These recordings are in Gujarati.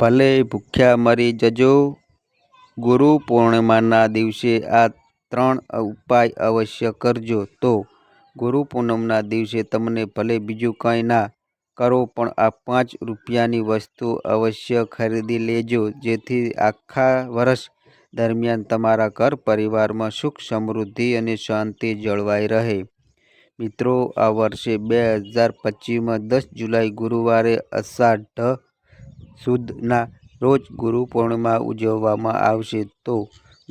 ભલે ભૂખ્યા મરી જજો, ગુરુ પૂર્ણિમાના દિવસે આ 3 ઉપાય અવશ્ય કરજો. તો ગુરુ પૂનમના દિવસે તમને ભલે બીજું કંઈ ના કરો પણ આ 5 રૂપિયાની વસ્તુ અવશ્ય ખરીદી લેજો, જેથી આખા વર્ષ દરમિયાન તમારા ઘર પરિવારમાં સુખ સમૃદ્ધિ અને શાંતિ જળવાઈ રહે. મિત્રો, આ વર્ષે 2025માં 10 જુલાઈ ગુરુવારે અષાઢ સુદના રોજ ગુરુ પૂર્ણિમા ઉજવવામાં આવશે. તો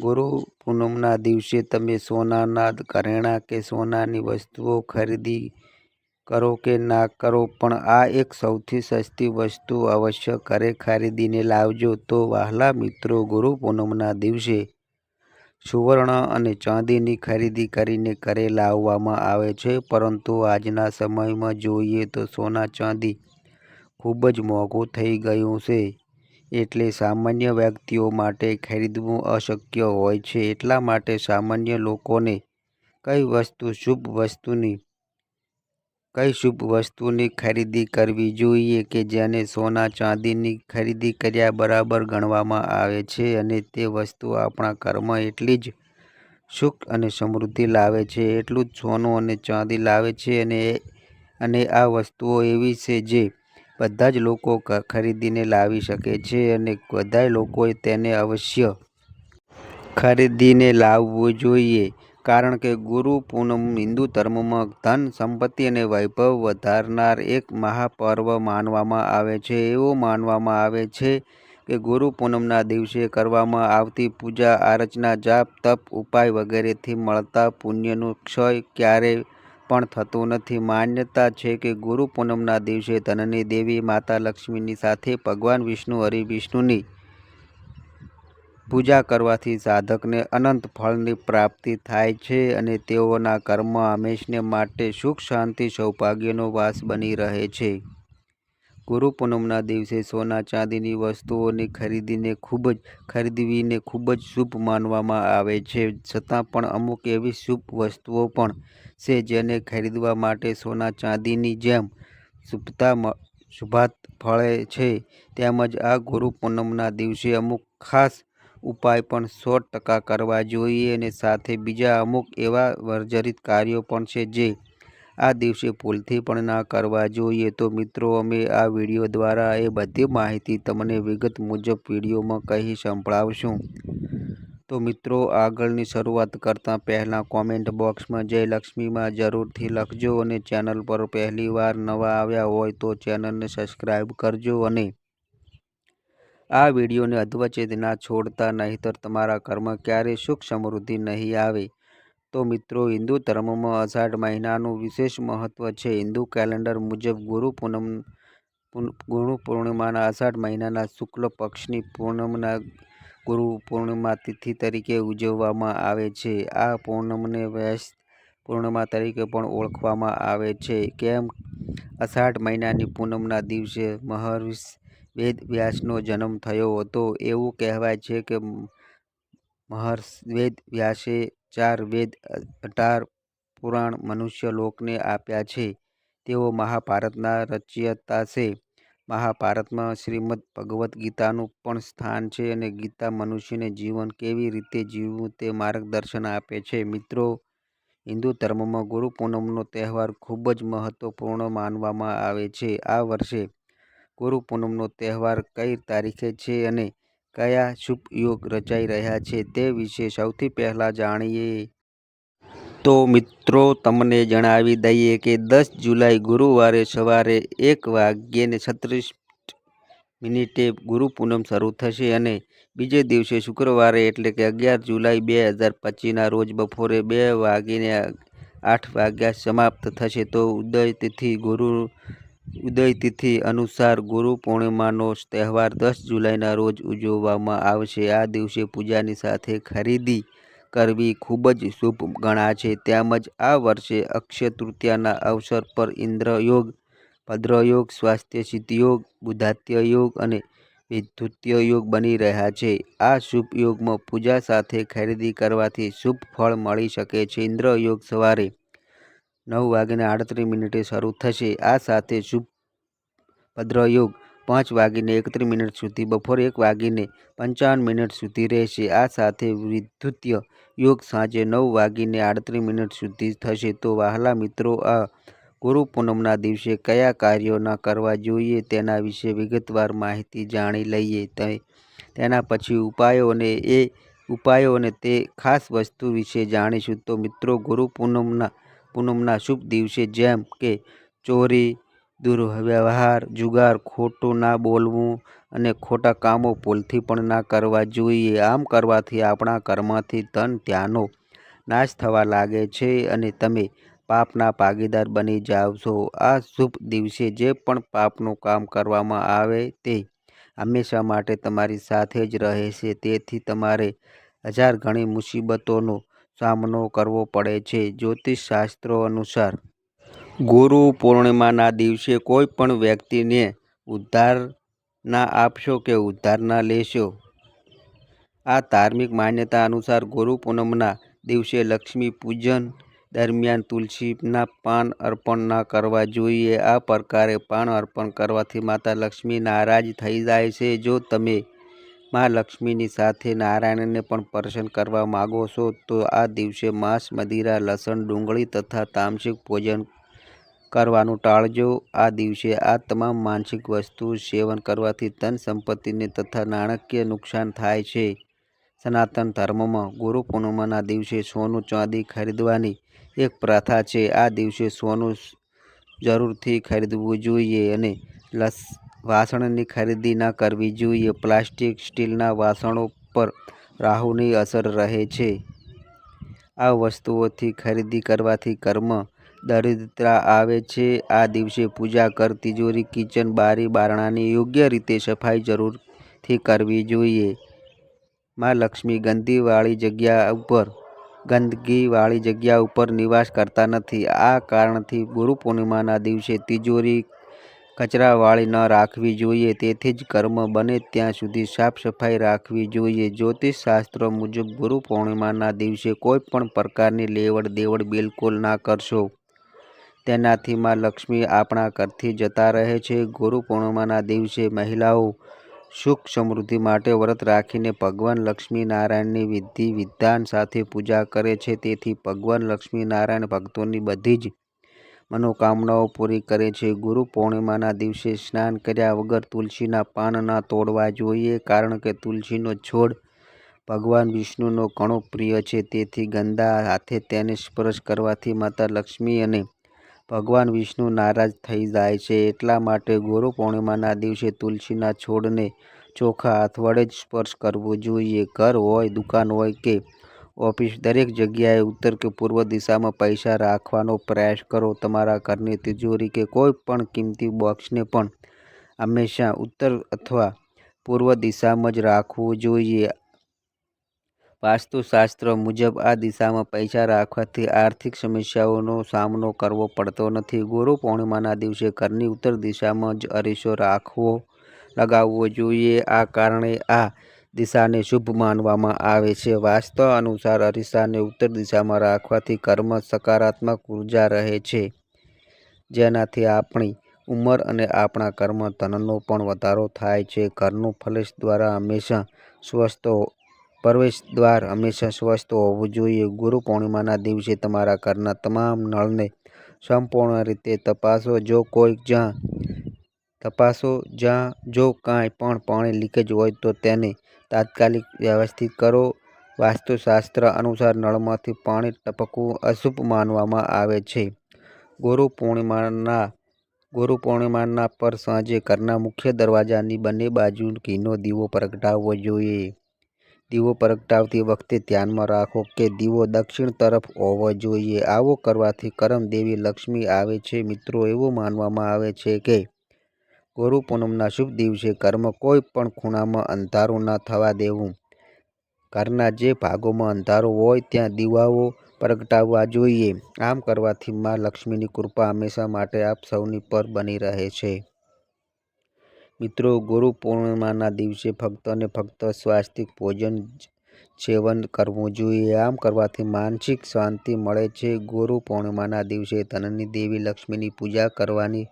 ગુરુ પૂનમના દિવસે તમે સોનાના ઘરેણાં કે સોનાની વસ્તુઓ ખરીદી કરો કે ના કરો, પણ આ એક સૌથી સસ્તી વસ્તુ અવશ્ય ઘરે ખરીદીને લાવજો. તો વહાલા મિત્રો, ગુરુ પૂનમના દિવસે સુવર્ણ અને ચાંદીની ખરીદી કરીને ઘરે લાવવામાં આવે છે, પરંતુ આજના સમયમાં જોઈએ તો સોના ચાંદી ખૂબ જ મોંઘું થઈ ગયું છે, એટલે સામાન્ય વ્યક્તિઓ માટે ખરીદવું અશક્ય હોય છે. એટલા માટે સામાન્ય લોકોને કઈ શુભ વસ્તુની ખરીદી કરવી જોઈએ કે જેને સોના ચાંદીની ખરીદી કર્યા બરાબર ગણવામાં આવે છે, અને તે વસ્તુ આપણા ઘરમાં એટલી જ સુખ અને સમૃદ્ધિ લાવે છે, એટલું જ સોનું અને ચાંદી લાવે છે. અને આ વસ્તુઓ એવી છે જે બધા જ લોકો ખરીદીને લાવી શકે છે, અને બધા લોકોએ તેને અવશ્ય ખરીદીને લાવવું જોઈએ, કારણ કે ગુરુ પૂનમ હિન્દુ ધર્મમાં ધન, સંપત્તિ અને વૈભવ વધારનાર એક મહાપર્વ માનવામાં આવે છે. એવું માનવામાં આવે છે કે ગુરુ પૂનમના દિવસે કરવામાં આવતી પૂજા અર્ચના, જાપ, તપ, ઉપાય વગેરેથી મળતા પુણ્યનું ક્ષય ક્યારેય પણ થતું નથી. માન્યતા છે કે ગુરુ પૂનમના દિવસે ધનની દેવી માતા લક્ષ્મીની સાથે ભગવાન વિષ્ણુની પૂજા કરવાથી સાધકને અનંત ફળની પ્રાપ્તિ થાય છે, અને તેઓના ઘરમાં હંમેશને માટે સુખ, શાંતિ, સૌભાગ્યનો વાસ બની રહે છે. ગુરુ પૂનમના દિવસે સોના ચાંદીની વસ્તુઓની ખરીદવીને ખૂબ જ શુભ માનવામાં આવે છે. છતાં પણ અમુક એવી શુભ વસ્તુઓ પણ છે જેને ખરીદવા માટે સોના ચાંદીની જેમ શુભતા ફળે છે. તેમજ આ ગુરુ પૂનમના દિવસે અમુક ખાસ ઉપાય પણ 100% કરવા જોઈએ, અને સાથે બીજા અમુક એવા વર્જિત કાર્યો પણ છે જે આ દિવસે ભૂલથી પણ ના કરવા જોઈએ. તો મિત્રો, અમે આ વિડીયો દ્વારા એ બધી માહિતી તમને વિગત મુજબ વિડીયોમાં કહી સંભળાવશું. તો મિત્રો, આગળની શરૂઆત કરતાં પહેલાં કોમેન્ટ બોક્સમાં જય લક્ષ્મીમાં જરૂરથી લખજો, અને ચેનલ પર પહેલી વાર નવા આવ્યા હોય તો ચેનલને સબસ્ક્રાઈબ કરજો, અને આ વિડીયોને અધવચ્ચે ના છોડતા, નહીંતર તમારા ઘરમાં ક્યારેય સુખ સમૃદ્ધિ નહીં આવે. તો મિત્રો, હિન્દુ ધર્મમાં અષાઢ મહિનાનું વિશેષ મહત્વ છે. હિન્દુ કેલેન્ડર મુજબ ગુરુ પૂર્ણિમાના અષાઢ મહિનાના શુક્લ પક્ષની પૂનમના ગુરુ પૂર્ણિમા તિથિ તરીકે ઉજવવામાં આવે છે. આ પૂનમને વ્યસ્ત પૂર્ણિમા તરીકે પણ ઓળખવામાં આવે છે. કેમ? અષાઢ મહિનાની પૂનમના દિવસે મહર્ષિ વેદ વ્યાસનો જન્મ થયો હતો. એવું કહેવાય છે કે મહર્ષિ વેદ વ્યાસે 4 વેદ, 18 પુરાણ મનુષ્ય લોકને આપ્યા છે. તેઓ મહાભારતના રચયિતા છે. મહાભારતમાં શ્રીમદ્ ભગવદ્ ગીતાનું પણ સ્થાન છે, અને ગીતા મનુષ્યને જીવન કેવી રીતે જીવવું તે માર્ગદર્શન આપે છે. મિત્રો, હિન્દુ ધર્મમાં ગુરુ પૂનમનો તહેવાર ખૂબ જ મહત્વપૂર્ણ માનવામાં આવે છે. આ વર્ષે ગુરુ પૂનમનો તહેવાર કઈ તારીખે છે અને કયા શુભ યોગ રચાઈ રહ્યા છે તે વિશે સૌથી પહેલાં જાણીએ. તો મિત્રો, તમને જણાવી દઈએ કે 10 જુલાઈ ગુરુવારે સવારે 1:36 ગુરુ પૂનમ શરૂ થશે, અને બીજે દિવસે શુક્રવારે એટલે કે 11 જુલાઈ 2025ના રોજ બપોરે 2:08 સમાપ્ત થશે. તો ઉદય તિથિ અનુસાર ગુરુ પૂર્ણિમાનો તહેવાર 10 જુલાઈના રોજ ઉજવવામાં આવશે. આ દિવસે પૂજાની સાથે ખરીદી કરવી ખૂબ જ શુભ ગણાશે. તેમજ આ વર્ષે અક્ષય તૃતીયાના અવસર પર ઇન્દ્ર યોગ, ભદ્ર યોગ, સ્વાસ્થ્ય સિદ્ધિ યોગ, બુધાત્ય યોગ અને વૈધુત્ય યોગ બની રહ્યા છે. આ શુભ યોગમાં પૂજા સાથે ખરીદી કરવાથી શુભ ફળ મળી શકે છે. ઇન્દ્ર યોગ સવારે 9:38 શરૂ થશે. આ સાથે શુભ ભદ્ર યોગ 5:31 સુધી બપોરે 1:55 સુધી રહેશે. આ સાથે વિદ્યુતીય યોગ સાંજે 9:38 સુધી થશે. તો વહાલા મિત્રો, આ ગુરુ પૂનમના દિવસે કયા કાર્યો ન કરવા જોઈએ તેના વિશે વિગતવાર માહિતી જાણી લઈએ. તેના પછી ઉપાયો અને તે ખાસ વસ્તુ વિશે જાણીશું. તો મિત્રો, ગુરુ પૂનમના શુભ દિવસે જેમ કે ચોરી, દુર્વ્યવહાર, જુગાર, ખોટું ના બોલવું અને ખોટા કામો ભૂલથી પણ ના કરવા જોઈએ. આમ કરવાથી આપણા ઘરમાંથી ધન ધ્યાનો નાશ થવા લાગે છે અને તમે પાપના ભાગીદાર બની જાઓ છો. આ શુભ દિવસે જે પણ પાપનું કામ કરવામાં આવે તે હંમેશા માટે તમારી સાથે જ રહે છે. તેથી તમારે હજાર ગણી મુસીબતોનો સામનો કરવો પડે છે. જ્યોતિષ શાસ્ત્રો અનુસાર ગુરુ પૂર્ણિમાના દિવસે કોઈ પણ વ્યક્તિને ઉધાર ના આપશો કે ઉધાર ના લેશો. આ ધાર્મિક માન્યતા અનુસાર ગુરુ પૂનમના દિવસે લક્ષ્મી પૂજન દરમિયાન તુલસીના પાન અર્પણ ન કરવા જોઈએ. આ પ્રકારે પાન અર્પણ કરવાથી માતા લક્ષ્મી નારાજ થઈ જાય છે. જો તમે માં લક્ષ્મીની સાથે નારાયણને પણ પ્રસન્ન કરવા માગો છો તો આ દિવસે માંસ, મદિરા, લસણ, ડુંગળી તથા તામસિક ભોજન કરવાનું ટાળજો. આ દિવસે આ તમામ માંસિક વસ્તુ સેવન કરવાથી ધન સંપત્તિને તથા નાણાકીય નુકસાન થાય છે. સનાતન ધર્મમાં ગુરુ પૂનમના દિવસે સોનું ચાંદી ખરીદવાની એક પ્રથા છે. આ દિવસે સોનું જરૂરથી ખરીદવું જોઈએ અને વાસણની ખરીદી ન કરવી જોઈએ. પ્લાસ્ટિક, સ્ટીલના વાસણો પર રાહુની અસર રહે છે. આ વસ્તુઓથી ખરીદી કરવાથી ઘરમાં દરિદ્રતા આવે છે. આ દિવસે પૂજા ઘર, તિજોરી, કિચન, બારી, બારણાની યોગ્ય રીતે સફાઈ જરૂરથી કરવી જોઈએ. માં લક્ષ્મી ગંદકીવાળી જગ્યા ઉપર નિવાસ કરતા નથી. આ કારણથી ગુરુ પૂર્ણિમાના દિવસે તિજોરી કચરાવાળી ન રાખવી જોઈએ. તેથી જ ઘરમાં બને ત્યાં સુધી સાફ સફાઈ રાખવી જોઈએ. જ્યોતિષ શાસ્ત્ર મુજબ ગુરુ પૂર્ણિમાના દિવસે કોઈ પણ પ્રકારની લેવડ દેવડ બિલકુલ ના કરશો. તેનાથી માં લક્ષ્મી આપણા ઘરથી જતા રહે છે. ગુરુ પૂર્ણિમાના દિવસે મહિલાઓ સુખ સમૃદ્ધિ માટે વ્રત રાખીને ભગવાન લક્ષ્મી નારાયણની વિધિ વિધાન સાથે પૂજા કરે છે. તેથી ભગવાન લક્ષ્મી નારાયણ ભક્તોની બધી જ મનોકામનાઓ પૂરી કરે છે. ગુરુ પૂર્ણિમાના દિવસે સ્નાન કર્યા વગર તુલસીના પાન ન તોડવા જોઈએ, કારણ કે તુલસીનો છોડ ભગવાન વિષ્ણુનો ઘણો પ્રિય છે. તેથી ગંદા હાથે તેને સ્પર્શ કરવાથી માતા લક્ષ્મી અને ભગવાન વિષ્ણુ નારાજ થઈ જાય છે. એટલા માટે ગુરુ પૂર્ણિમાના દિવસે તુલસીના છોડને ચોખ્ખા હાથ વડે જ સ્પર્શ કરવો જોઈએ. ઘર હોય, દુકાન હોય કે ઓફિસ, દરેક જગ્યાએ ઉત્તર કે પૂર્વ દિશામાં પૈસા રાખવાનો પ્રયાસ કરો. તમારા ઘરની તિજોરી કે કોઈ પણ કિંમતી બોક્સને પણ હંમેશા ઉત્તર અથવા પૂર્વ દિશામાં જ રાખવું જોઈએ. વાસ્તુશાસ્ત્ર મુજબ આ દિશામાં પૈસા રાખવાથી આર્થિક સમસ્યાઓનો સામનો કરવો પડતો નથી. ગુરુ પૂર્ણિમાના દિવસે ઘરની ઉત્તર દિશામાં જ અરીસો લગાવવો જોઈએ. આ કારણે આ દિશાને શુભ માનવામાં આવે છે. વાસ્તુ અનુસાર અરીસાને ઉત્તર દિશામાં રાખવાથી ઘરમાં સકારાત્મક ઉર્જા રહે છે, જેનાથી આપણી ઉંમર અને આપણા ઘરમાં ધનનો પણ વધારો થાય છે. ઘરનું પ્રવેશદ્વાર હંમેશા સ્વસ્થ હોવું જોઈએ. ગુરુ પૂર્ણિમાના દિવસે તમારા ઘરના તમામ નળને સંપૂર્ણ રીતે તપાસો. જો કાંઈ પણ પાણી લીકેજ હોય તો તેને તાત્કાલિક વ્યવસ્થિત કરો. વાસ્તુશાસ્ત્ર અનુસાર નળમાંથી પાણી ટપકવું અશુભ માનવામાં આવે છે. ગુરુ પૂર્ણિમાના પર સાંજે ઘરના મુખ્ય દરવાજાની બંને બાજુ ઘીનો દીવો પ્રગટાવવો જોઈએ. દીવો પ્રગટાવતી વખતે ધ્યાનમાં રાખો કે દીવો દક્ષિણ તરફ હોવો જોઈએ. આવું કરવાથી કરમદેવી લક્ષ્મી આવે છે. મિત્રો, એવું માનવામાં આવે છે કે ગુરુ પૂનમના શુભ દિવસે ઘરમાં કોઈ પણ ખૂણામાં અંધારું ન થવા દેવું. ઘરના જે ભાગોમાં અંધારું હોય ત્યાં દીવાઓ પ્રગટાવવા જોઈએ. આમ કરવાથી માં લક્ષ્મીની કૃપા હંમેશા માટે આપ સૌની પર બની રહે છે. મિત્રો, ગુરુ પૂર્ણિમાના દિવસે ફક્ત અને ફક્ત સાત્વિક ભોજન જ સેવન કરવું જોઈએ. આમ કરવાથી માનસિક શાંતિ મળે છે. ગુરુ પૂર્ણિમાના દિવસે ધનની દેવી લક્ષ્મીની પૂજા કરવાની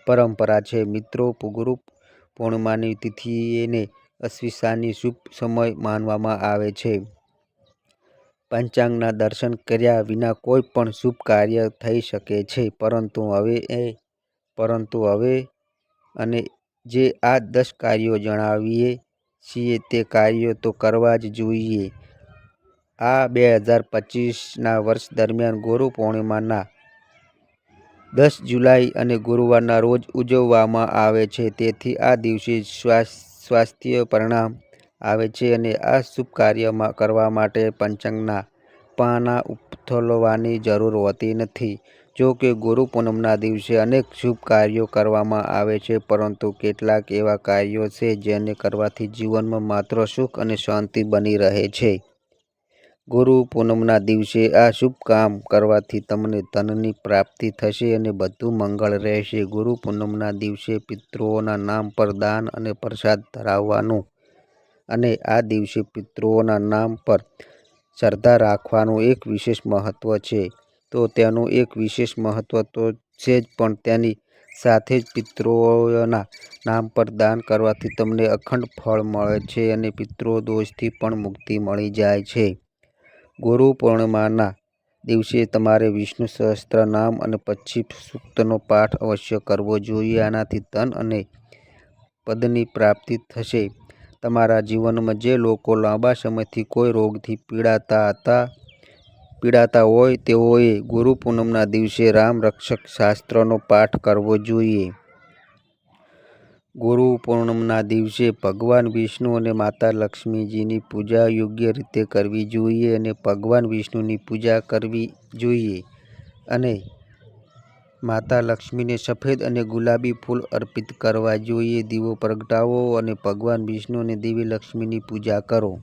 પરંપરા છે. મિત્રો, ગુરુ પૂર્ણિમાની તિથિને અશ્વિસાની શુભ સમય માનવામાં આવે છે. પંચાંગના દર્શન કર્યા વિના કોઈ પણ શુભ કાર્ય થઈ શકે છે, પરંતુ હવે અને જે આ 10 કાર્યો જણાવીએ છીએ તે કાર્યો તો કરવા જ જોઈએ. આ 2025ના વર્ષ દરમિયાન ગુરુ પૂર્ણિમાના 10 જુલાઈ અને ગુરુવારના રોજ ઉજવવામાં આવે છે. તેથી આ દિવસે સ્વાસ્થ્ય પરિણામ આવે છે અને આ શુભ કાર્ય કરવા માટે પંચાંગના પાના ઉથલવાની જરૂર હોતી નથી. જો કે ગુરુ પૂનમના દિવસે અનેક શુભ કાર્યો કરવામાં આવે છે, પરંતુ કેટલાક એવા કાર્યો છે જેને કરવાથી જીવનમાં માત્ર સુખ અને શાંતિ બની રહે છે. ગુરુ પૂનમના દિવસે આ શુભ કામ કરવાથી તમને ધનની પ્રાપ્તિ થશે અને બધું મંગળ રહેશે. ગુરુ પૂનમના દિવસે પિતૃઓના નામ પર દાન અને પ્રસાદ ધરાવવાનું અને આ દિવસે પિતૃઓના નામ પર શ્રદ્ધા રાખવાનું એક વિશેષ મહત્વ છે. તો તેનું એક વિશેષ મહત્વ તો છે જ, પણ તેની સાથે જ પિતૃઓના નામ પર દાન કરવાથી તમને અખંડ ફળ મળે છે અને પિતૃદોષથી પણ મુક્તિ મળી જાય છે. ગુરુ પૂર્ણિમાના દિવસે તમારે વિષ્ણુ સહસ્ત્રનામ અને પછી સૂક્તનો પાઠ અવશ્ય કરવો જોઈએ. આનાથી ધન અને પદની પ્રાપ્તિ થશે. તમારા જીવનમાં જે લોકો લાંબા સમયથી કોઈ રોગથી પીડાતા હોય તેઓએ ગુરુ પૂનમના દિવસે રામ રક્ષક શાસ્ત્રનો પાઠ કરવો જોઈએ. ગુરુ પૂનમના દિવસે ભગવાન વિષ્ણુ અને માતા લક્ષ્મીજીની પૂજા યોગ્ય રીતે કરવી જોઈએ અને ભગવાન વિષ્ણુની પૂજા કરવી જોઈએ અને માતા લક્ષ્મીને સફેદ અને ગુલાબી ફૂલ અર્પિત કરવા જોઈએ. દીવો પ્રગટાવો અને ભગવાન વિષ્ણુ અને દેવી લક્ષ્મીની પૂજા કરો.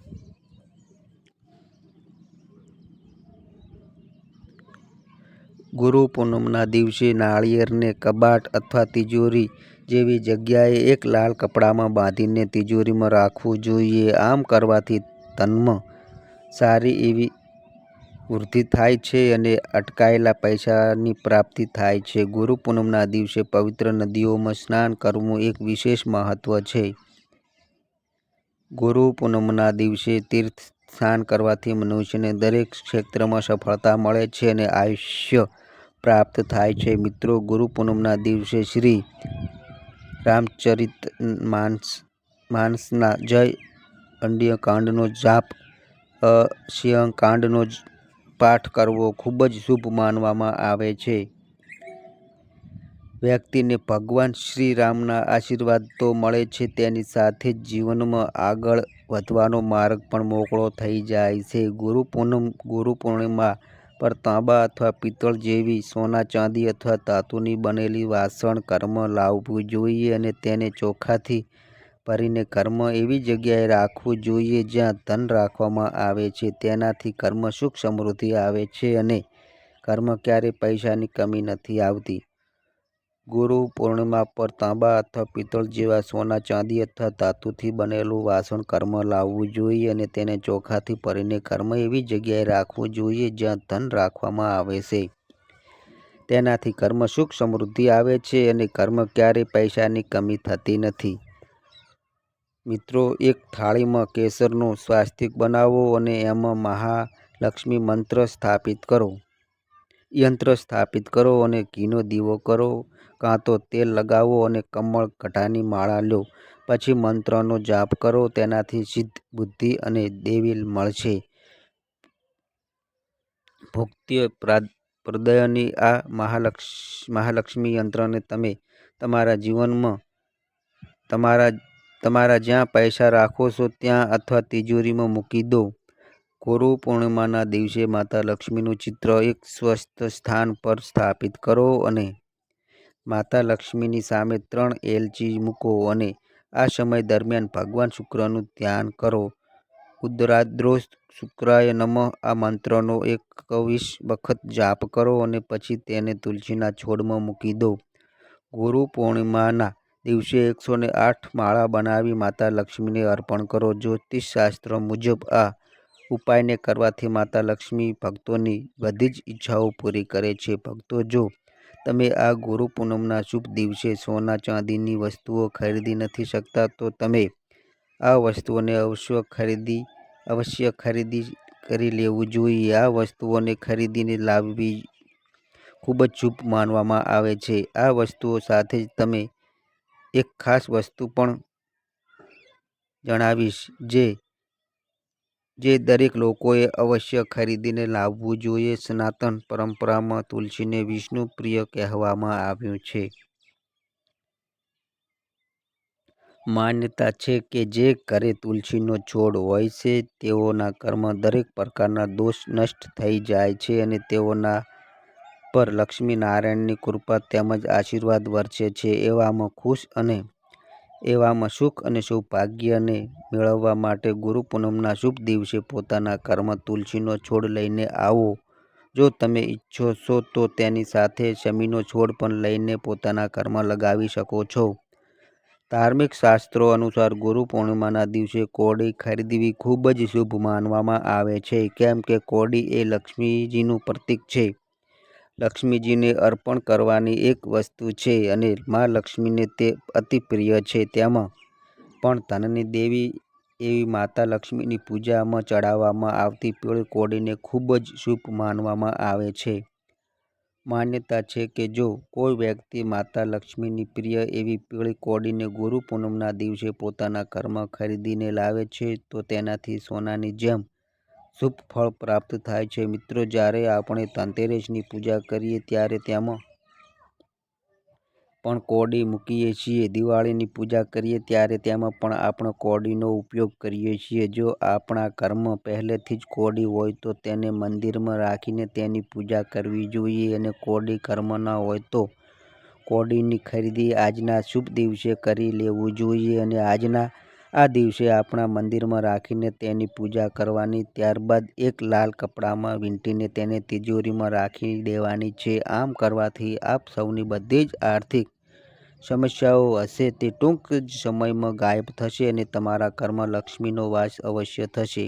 ગુરુ પૂનમના દિવસે નાળિયેરને કબાટ અથવા તિજોરી જેવી જગ્યાએ એક લાલ કપડામાં બાંધીને તિજોરીમાં રાખવું જોઈએ. આમ કરવાથી ધનમાં સારી એવી વૃદ્ધિ થાય છે અને અટકાયેલા પૈસાની પ્રાપ્તિ થાય છે. ગુરુ પૂનમના દિવસે પવિત્ર નદીઓમાં સ્નાન કરવું એક વિશેષ મહત્વ છે. ગુરુ પૂનમના દિવસે તીર્થ સ્નાન કરવાથી મનુષ્યને દરેક ક્ષેત્રમાં સફળતા મળે છે અને આયુષ્ય પ્રાપ્ત થાય છે. મિત્રો, ગુરુ પૂનમના દિવસે શ્રી રામચરિતમાનસના જય અરણ્યકાંડનો જાપ, અક્ષયકાંડનો પાઠ કરવો ખૂબ જ શુભ માનવામાં આવે છે. વ્યક્તિને ભગવાન શ્રી રામના આશીર્વાદ તો મળે છે, તેની સાથે જ જીવનમાં આગળ વધવાનો માર્ગ પણ મોકળો થઈ જાય છે. ગુરુ પૂર્ણિમા પર તાંબા અથવા પિત્તળ જેવી સોના, ચાંદી અથવા ધાતુની બનેલી વાસણ ઘરમાં લાવવું જોઈએ અને તેને ચોખાથી ભરીને ઘરમાં એવી જગ્યાએ રાખવું જોઈએ જ્યાં ધન રાખવામાં આવે છે. તેનાથી ઘરમાં સુખ સમૃદ્ધિ આવે છે અને ઘરમાં ક્યારેય પૈસાની કમી નથી આવતી. ગુરુ પૂર્ણિમા પર તાંબા અથવા પિત્તળ જેવા સોના, ચાંદી અથવા ધાતુથી બનેલું વાસણ ઘરમાં લાવવું જોઈએ અને તેને ચોખાથી ભરીને ઘરમાં એવી જગ્યાએ રાખવું જોઈએ જ્યાં ધન રાખવામાં આવે છે. તેનાથી ઘરમાં સુખ સમૃદ્ધિ આવે છે અને ઘરમાં ક્યારેય પૈસાની કમી થતી નથી. મિત્રો, એક થાળીમાં કેસરનું સ્વાસ્તિક બનાવો અને એમાં મહાલક્ષ્મી યંત્ર સ્થાપિત કરો અને ઘીનો દીવો કરો, કાં તો તેલ લગાવો અને કમળ ગઢાની માળા લો. પછી મંત્રનો જાપ કરો. તેનાથી સિદ્ધિ, બુદ્ધિ અને દૈવી મળશે. ભક્તિ પ્રદાયની આ મહાલક્ષ્મી યંત્રને તમે તમારા જીવનમાં તમારા જ્યાં પૈસા રાખો છો ત્યાં અથવા તિજોરીમાં મૂકી દો. ગુરુ પૂર્ણિમાના દિવસે માતા લક્ષ્મીનું ચિત્ર એક સ્વસ્થ સ્થાન પર સ્થાપિત કરો અને માતા લક્ષ્મીની સામે 3 એલચી મૂકો અને આ સમય દરમિયાન ભગવાન શુક્રનું ધ્યાન કરો. ઉદરાદ્રોષ શુક્રાય નમઃ આ મંત્રનો 21 વખત જાપ કરો અને પછી તેને તુલસીના છોડમાં મૂકી દો. ગુરુ પૂર્ણિમાના દિવસે 108 માળા બનાવી માતા લક્ષ્મીને અર્પણ કરો. જ્યોતિષ શાસ્ત્ર મુજબ આ ઉપાયને કરવાથી માતા લક્ષ્મી ભક્તોની બધી જ ઈચ્છાઓ પૂરી કરે છે. ભક્તો, જો તમે આ ગુરુ પૂનમના શુભ દિવસે સોના ચાંદીની વસ્તુઓ ખરીદી નથી શકતા તો તમે આ વસ્તુઓને અવશ્ય ખરીદી કરી લેવું જોઈએ. આ વસ્તુઓને ખરીદીને લાવવી ખૂબ જ શુભ માનવામાં આવે છે. આ વસ્તુઓ સાથે જ તમે એક ખાસ વસ્તુ પણ જણાવીશ જે દરેક લોકોએ અવશ્ય ખરીદીને લાવવું જોઈએ. સનાતન પરંપરામાં તુલસીને વિષ્ણુ પ્રિય કહેવામાં આવ્યું છે. માન્યતા છે કે જે ઘરે તુલસીનો છોડ હોય છે તેઓના ઘરમાં દરેક પ્રકારના દોષ નષ્ટ થઈ જાય છે અને તેઓના પર લક્ષ્મી નારાયણની કૃપા તેમજ આશીર્વાદ વરસે છે. એવામાં સુખ અને સૌભાગ્યને મેળવવા માટે ગુરુ પૂનમના શુભ દિવસે પોતાના ઘરમાં તુલસીનો છોડ લઈને આવો. જો તમે ઈચ્છો છો તો તેની સાથે શમીનો છોડ પણ લઈને પોતાના ઘરમાં લગાવી શકો છો. ધાર્મિક શાસ્ત્રો અનુસાર ગુરુ પૂર્ણિમાના દિવસે કોડી ખરીદવી ખૂબ જ શુભ માનવામાં આવે છે, કેમ કે કોડી એ લક્ષ્મીજીનું પ્રતીક છે. લક્ષ્મીજીને અર્પણ કરવાની એક વસ્તુ છે અને મા લક્ષ્મીને તે અતિ પ્રિય છે. તેમાં પણ ધનની દેવી એવી માતા લક્ષ્મીની પૂજામાં ચડાવવામાં આવતી પીળી કોડીને ખૂબ જ શુભ માનવામાં આવે છે. માન્યતા છે કે જો કોઈ વ્યક્તિ માતા લક્ષ્મીની પ્રિય એવી પીળી કોડીને ગુરુ પૂનમના દિવસે પોતાના ઘરમાં ખરીદીને લાવે છે તો તેનાથી સોનાની જેમ શુભ ફળ પ્રાપ્ત થાય છે. મિત્રો, જ્યારે આપણે ધનતેરસની પૂજા કરીએ ત્યારે તેમાં પણ કોડી મૂકીએ છીએ. દિવાળીની પૂજા કરીએ ત્યારે તેમાં પણ આપણે કોડીનો ઉપયોગ કરીએ છીએ. જો આપણા ઘરમાં પહેલેથી જ કોડી હોય તો તેને મંદિરમાં રાખીને તેની પૂજા કરવી જોઈએ અને કોડી ઘરમાં ન હોય તો કોડીની ખરીદી આજના શુભ દિવસે કરી લેવું જોઈએ અને આજના આ દિવસે આપણા મંદિરમાં રાખીને તેની પૂજા કરવાની. ત્યારબાદ એક લાલ કપડામાં વીંટીને તેને તિજોરીમાં રાખી દેવાની છે. આમ કરવાથી આપ સૌની બધી જ આર્થિક સમસ્યાઓ હશે તે ટૂંક જ સમયમાં ગાયબ થશે અને તમારા ઘરમાં લક્ષ્મીનો વાસ અવશ્ય થશે.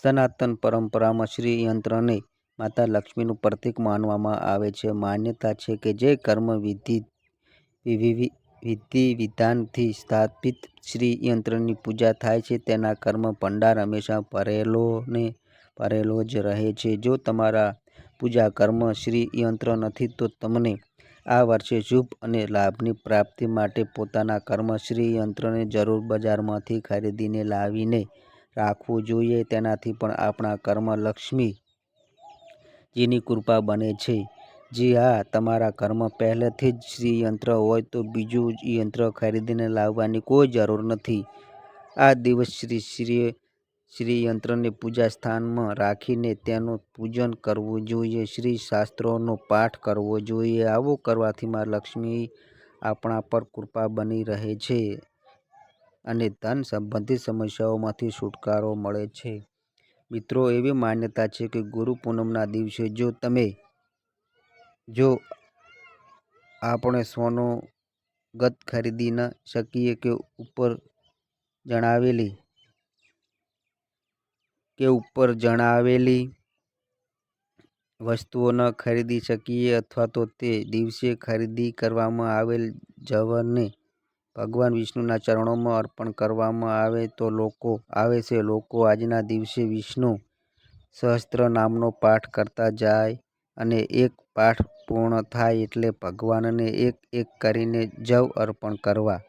સનાતન પરંપરામાં શ્રી યંત્રને માતા લક્ષ્મીનું પ્રતીક માનવામાં આવે છે. માન્યતા છે કે જે ઘરમાં વિધિ વિધાનથી સ્થાપિત શ્રી યંત્રની પૂજા થાય છે તેના ઘરમાં ભંડાર હંમેશા ભરેલો જ રહે છે. જો તમારા પૂજા ઘરમાં શ્રી યંત્ર નથી તો તમને આ વર્ષે શુભ અને લાભની પ્રાપ્તિ માટે પોતાના ઘરમાં શ્રી યંત્રને જરૂર બજારમાંથી ખરીદીને લાવીને રાખવું જોઈએ. તેનાથી પણ આપણા ઘરમાં લક્ષ્મીજીની કૃપા બને છે. જી હા, તમારા ઘરમાં પહેલેથી જ શ્રી યંત્ર હોય તો બીજું યંત્ર ખરીદીને લાવવાની કોઈ જરૂર નથી. આ દિવસે શ્રી યંત્રને પૂજા સ્થાનમાં રાખીને તેનું પૂજન કરવું જોઈએ. શ્રી શાસ્ત્રોનો પાઠ કરવો જોઈએ. આવું કરવાથી મા લક્ષ્મી આપણા પર કૃપા બની રહે છે અને ધન સંબંધિત સમસ્યાઓમાંથી છુટકારો મળે છે. મિત્રો, એવી માન્યતા છે કે ગુરુ પૂનમના દિવસે જો આપણે સોનું ગત ખરીદી ન શકીએ કે ઉપર જણાવેલી વસ્તુઓ ન ખરીદી શકીએ અથવા તો તે દિવસે ખરીદી કરવામાં આવેલ જવને ભગવાન વિષ્ણુના ચરણોમાં અર્પણ કરવામાં આવે છે. લોકો આજના દિવસે વિષ્ણુ સહસ્ત્રનામનો પાઠ કરતા જાય અને એક પાઠ પૂર્ણ થાય એટલે ભગવાનને એક કરીને જવ અર્પણ કરવા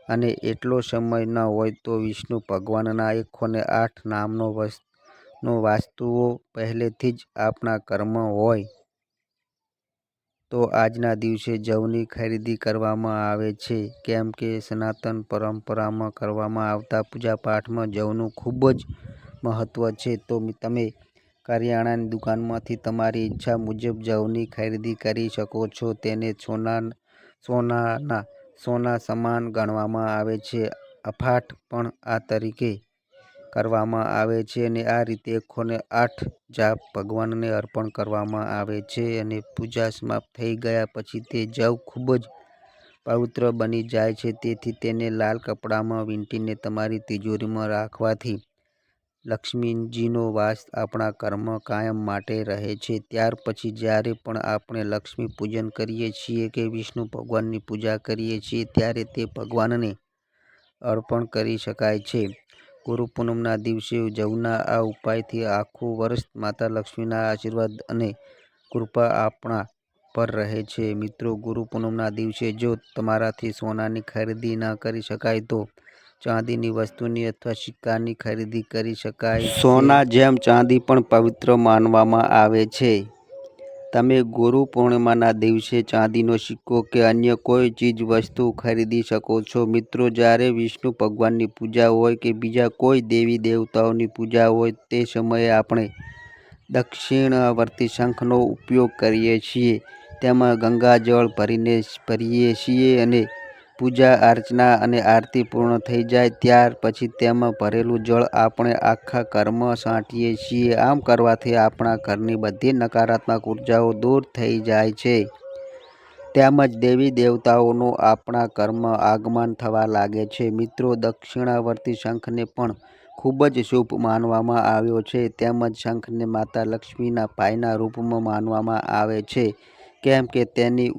અને એટલો સમય ન હોય તો વિષ્ણુ ભગવાનના 108 નામનો વાસ્તુઓ પહેલેથી જ આપણા ઘરમાં હોય તો આજના દિવસે જવની ખરીદી કરવામાં આવે છે, કેમ કે સનાતન પરંપરામાં કરવામાં આવતા પૂજાપાઠમાં જવનું ખૂબ જ મહત્વ છે. તો તમે કરિયાણાની દુકાનમાંથી તમારી ઈચ્છા મુજબ જવની ખરીદી કરી શકો છો. તેને સોના સમાન ગણવામાં આવે છે. અફાટ પણ આ તરીકે કરવામાં આવે છે અને આ રીતે 108 જાપ ભગવાનને અર્પણ કરવામાં આવે છે અને પૂજા સમાપ્ત થઈ ગયા પછી તે જવ ખૂબ જ પવિત્ર બની જાય છે. તેથી તેને લાલ કપડામાં વીંટીને તમારી તિજોરીમાં રાખવાથી લક્ષ્મીજીનો વાસ આપણા કર્મ કાયમ માટે રહે છે. ત્યાર પછી જ્યારે પણ આપણે લક્ષ્મી પૂજન કરીએ છીએ કે વિષ્ણુ ભગવાનની પૂજા કરીએ છીએ ત્યારે તે ભગવાનને અર્પણ કરી શકાય છે. ગુરુ પૂનમના દિવસે ઉજવના આ ઉપાયથી આખું વર્ષ માતા લક્ષ્મીના આશીર્વાદ અને કૃપા આપણા પર રહે છે. મિત્રો, ગુરુ પૂનમના દિવસે જો તમારાથી સોનાની ખરીદી ન કરી શકાય તો ચાંદીની વસ્તુની અથવા સિક્કાની ખરીદી કરી શકાય. સોના જેમ ચાંદી પણ પવિત્ર માનવામાં આવે છે. તમે ગુરુ પૂર્ણિમાના દિવસે ચાંદીનો સિક્કો કે અન્ય કોઈ ચીજ વસ્તુ ખરીદી શકો છો. મિત્રો, જ્યારે વિષ્ણુ ભગવાનની પૂજા હોય કે બીજા કોઈ દેવી દેવતાઓની પૂજા હોય તે સમયે આપણે દક્ષિણાવર્તી શંખનો ઉપયોગ કરીએ છીએ. તેમાં ગંગાજળ ભરીએ છીએ અને પૂજા અર્ચના અને આરતી પૂર્ણ થઈ જાય ત્યાર પછી તેમાં ભરેલું જળ આપણે આખા ઘરમાં છાંટીએ છીએ. આમ કરવાથી આપણા ઘરની બધી નકારાત્મક ઉર્જાઓ દૂર થઈ જાય છે. તેમજ દેવી દેવતાઓનું આપણા ઘરમાં આગમન થવા લાગે છે. મિત્રો, દક્ષિણાવર્તી શંખને પણ ખૂબ જ શુભ માનવામાં આવ્યો છે. તેમજ શંખને માતા લક્ષ્મીના ભાઈના રૂપમાં માનવામાં આવે છે. કેમ કે તેની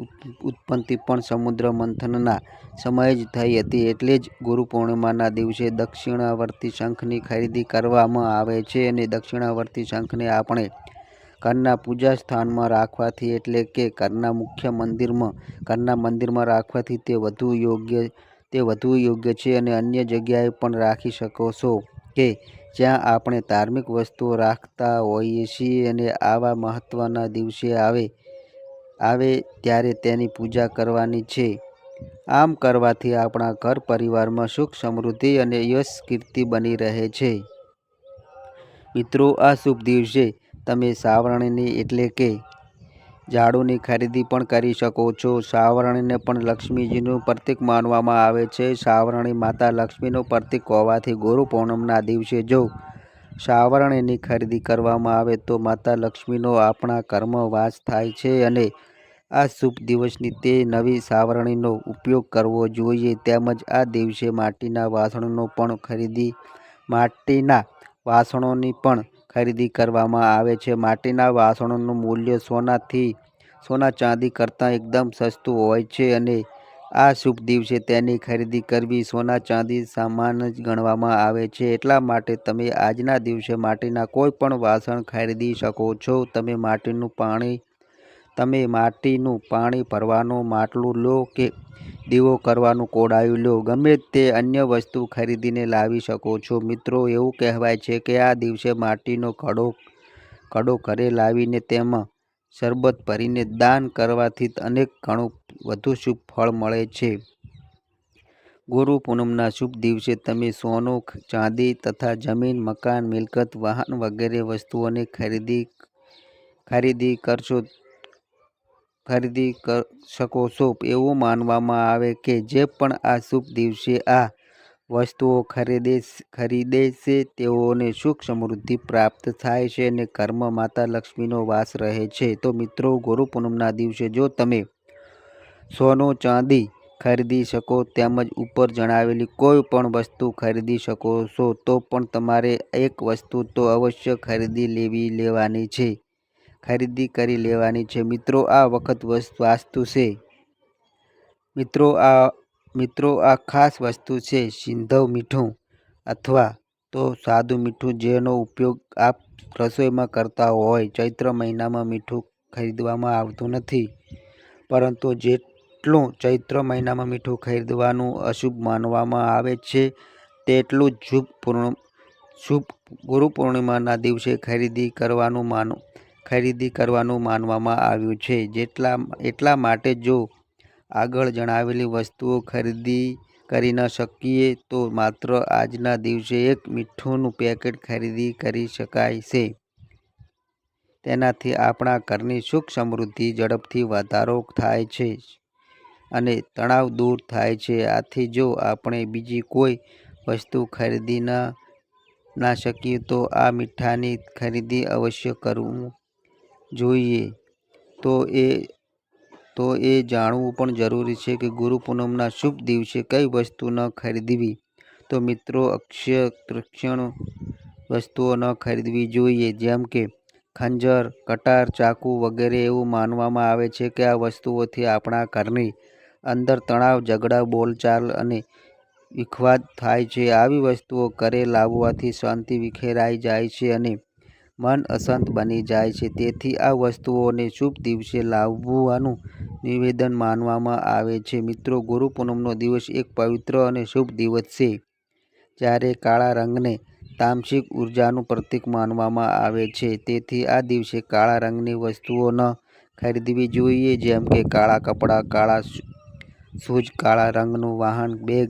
ઉત્પત્તિ પણ સમુદ્ર મંથનના સમયે જ થઈ હતી. એટલે જ ગુરુ પૂર્ણિમાના દિવસે દક્ષિણાવર્તી શંખની ખરીદી કરવામાં આવે છે અને દક્ષિણાવર્તી શંખને આપણે ઘરના પૂજા સ્થાનમાં રાખવાથી એટલે કે ઘરના મુખ્ય મંદિરમાં રાખવાથી તે વધુ યોગ્ય છે. અને અન્ય જગ્યાએ પણ રાખી શકો છો કે જ્યાં આપણે ધાર્મિક વસ્તુઓ રાખતા હોઈએ છીએ અને આવા મહત્વના દિવસે આવે ત્યારે તેની પૂજા કરવાની છે. આમ કરવાથી આપણા ઘર પરિવારમાં સુખ સમૃદ્ધિ અને યશ કીર્તિ બની રહે છે. મિત્રો, આ શુભ દિવસે તમે સાવરણીની એટલે કે ઝાડુની ખરીદી પણ કરી શકો છો. સાવરણીને પણ લક્ષ્મીજીનું પ્રતીક માનવામાં આવે છે. સાવરણી માતા લક્ષ્મીનું પ્રતીક હોવાથી ગુરુ પૂનમના દિવસે જો સાવરણીની ખરીદી કરવામાં આવે તો માતા લક્ષ્મીનો આપણા ઘરમાં વાસ થાય છે. અને આ શુભ દિવસની તે નવી સાવરણીનો ઉપયોગ કરવો જોઈએ. તેમજ આ દિવસે માટીના વાસણોની પણ ખરીદી કરવામાં આવે છે. માટીના વાસણોનું મૂલ્ય સોના ચાંદી કરતાં એકદમ સસ્તું હોય છે અને આ શુભ દિવસે તેની ખરીદી કરવી સોના ચાંદી સમાન જ ગણવામાં આવે છે. એટલા માટે તમે આજના દિવસે માટીના કોઈ પણ વાસણ ખરીદી શકો છો. તમે માટીનું પાણી ભરવાનું માટલું લો કે દીવો કરવાનું કોડાયું લો, ગમે તે અન્ય વસ્તુ ખરીદીને લાવી શકો છો. મિત્રો, એવું કહેવાય છે કે આ દિવસે માટીનો ઘડો ઘરે લાવીને તેમાં શરબત ભરીને દાન કરવાથી અનેક ગણું વધુ શુભ ફળ મળે છે. ગુરુ પૂનમના શુભ દિવસે તમે સોનું, ચાંદી તથા જમીન, મકાન, મિલકત, વાહન વગેરે વસ્તુઓની ખરીદી શકો છો. એવું માનવામાં આવે કે જે પણ આ શુભ દિવસે આ વસ્તુઓ ખરીદે છે તેઓને સુખ સમૃદ્ધિ પ્રાપ્ત થાય છે અને ઘરમાં માતા લક્ષ્મીનો વાસ રહે છે. તો મિત્રો, ગુરુ પૂનમના દિવસે જો તમે સોનું ચાંદી ખરીદી શકો તેમજ ઉપર જણાવેલી કોઈ પણ વસ્તુ ખરીદી શકો છો તો પણ તમારે એક વસ્તુ તો અવશ્ય ખરીદી કરી લેવાની છે. મિત્રો, આ વખત વાસ્તુ છે. મિત્રો, આ ખાસ વસ્તુ છે સિંધવ મીઠું અથવા તો સાદું મીઠું જેનો ઉપયોગ આપ રસોઈમાં કરતા હોય. ચૈત્ર મહિનામાં મીઠું ખરીદવામાં આવતું નથી, પરંતુ જેટલું ચૈત્ર મહિનામાં મીઠું ખરીદવાનું અશુભ માનવામાં આવે છે તેટલું જ શુભ ગુરુ પૂર્ણિમાના દિવસે ખરીદી કરવાનું માનવામાં આવ્યું છે. એટલા માટે જો આગળ જણાવેલી વસ્તુઓ ખરીદી કરી ન શકીએ તો માત્ર આજના દિવસે એક મીઠુંનું પેકેટ ખરીદી કરી શકાય છે. તેનાથી આપણા ઘરની સુખ સમૃદ્ધિ ઝડપથી વધારો થાય છે અને તણાવ દૂર થાય છે. આથી જો આપણે બીજી કોઈ વસ્તુ ખરીદી ના શકીએ તો આ મીઠાની ખરીદી અવશ્ય કરવું જોઈએ. તો એ જાણવું પણ જરૂરી છે કે ગુરુ પૂનમના શુભ દિવસે કઈ વસ્તુ ન ખરીદવી. તો મિત્રો, અક્ષય તૃતીયાનો વસ્તુઓ ન ખરીદવી જોઈએ, જેમ કે ખંજર, કટાર, ચાકુ વગેરે. એવું માનવામાં આવે છે કે આ વસ્તુઓથી આપણા ઘરની અંદર તણાવ, ઝઘડા, બોલચાલ અને વિખવાદ થાય છે. આવી વસ્તુઓ ઘરે લાવવાથી શાંતિ વિખેરાઈ જાય છે અને મન અશાંત બની જાય છે. તેથી આ વસ્તુઓને શુભ દિવસે લાવવાનું નિવેદન માનવામાં આવે છે. મિત્રો, ગુરુ પૂનમનો દિવસ એક પવિત્ર અને શુભ દિવસ છે, જ્યારે કાળા રંગને તામસિક ઉર્જાનું પ્રતીક માનવામાં આવે છે. તેથી આ દિવસે કાળા રંગની વસ્તુઓ ન ખરીદવી જોઈએ, જેમ કે કાળા કપડાં, કાળા શૂઝ, કાળા રંગનું વાહન, બેગ,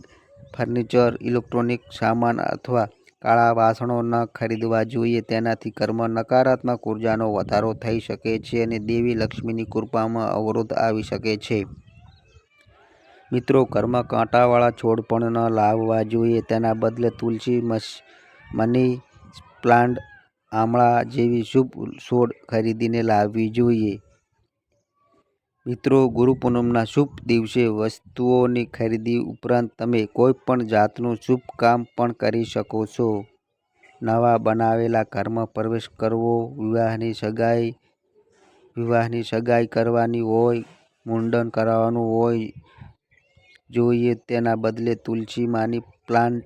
ફર્નિચર, ઇલેક્ટ્રોનિક સામાન અથવા કાળા વાસણો ન ખરીદવા જોઈએ. તેનાથી ઘરમાં નકારાત્મક ઉર્જાનો વધારો થઈ શકે છે અને દેવી લક્ષ્મીની કૃપામાં અવરોધ આવી શકે છે. મિત્રો, ઘરમાં કાંટાવાળા છોડ પણ ન લાવવા જોઈએ. તેના બદલે તુલસી, મની પ્લાન્ટ, આમળા જેવી શુભ છોડ ખરીદીને લાવવી જોઈએ. મિત્રો, ગુરુ પૂનમના શુભ દિવસે વસ્તુઓની ખરીદી ઉપરાંત તમે કોઈપણ જાતનું શુભ કામ પણ કરી શકો છો. નવા બનાવેલા ઘરમાં પ્રવેશ કરવો, વિવાહની સગાઈ કરવાની હોય, મુંડન કરાવવાનું જોઈએ. તેના બદલે તુલસી, મની પ્લાન્ટ,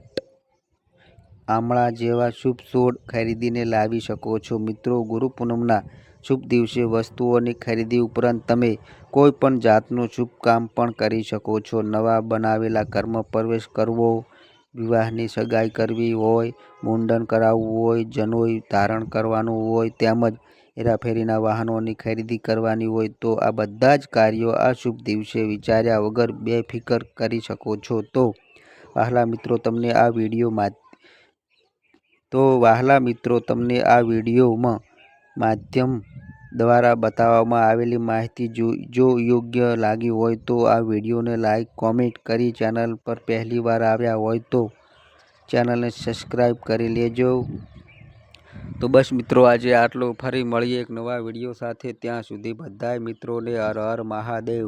આમળા જેવા શુભ છોડ ખરીદીને લાવી શકો છો. મિત્રો, ગુરુ પૂનમના શુભ દિવસે વસ્તુઓની ખરીદી ઉપરાંત તમે કોઈપણ જાતનું શુભ કામ પણ કરી શકો છો. નવા બનાવેલા ઘરમાં પ્રવેશ કરવો, વિવાહની સગાઈ કરવી હોય, મુંડન કરાવવું હોય, જનોઈ ધારણ કરવાનું હોય તેમજ હેરાફેરીના વાહનોની ખરીદી કરવાની હોય તો આ બધા જ કાર્યો આ શુભ દિવસે વિચાર્યા વગર બેફિકર કરી શકો છો. તો વહાલા મિત્રો, તમને આ વિડીયોમાં માધ્યમ દ્વારા બતાવવામાં આવેલી માહિતી જો યોગ્ય લાગી હોય તો આ વિડીયોને લાઈક, કોમેન્ટ કરી ચેનલ પર પહેલીવાર આવ્યા હોય તો ચેનલને સબસ્ક્રાઈબ કરી લેજો. તો બસ મિત્રો, આજે આટલું. ફરી મળીએ એક નવા વિડીયો સાથે. ત્યાં સુધી બધાય મિત્રોને હર હર મહાદેવ.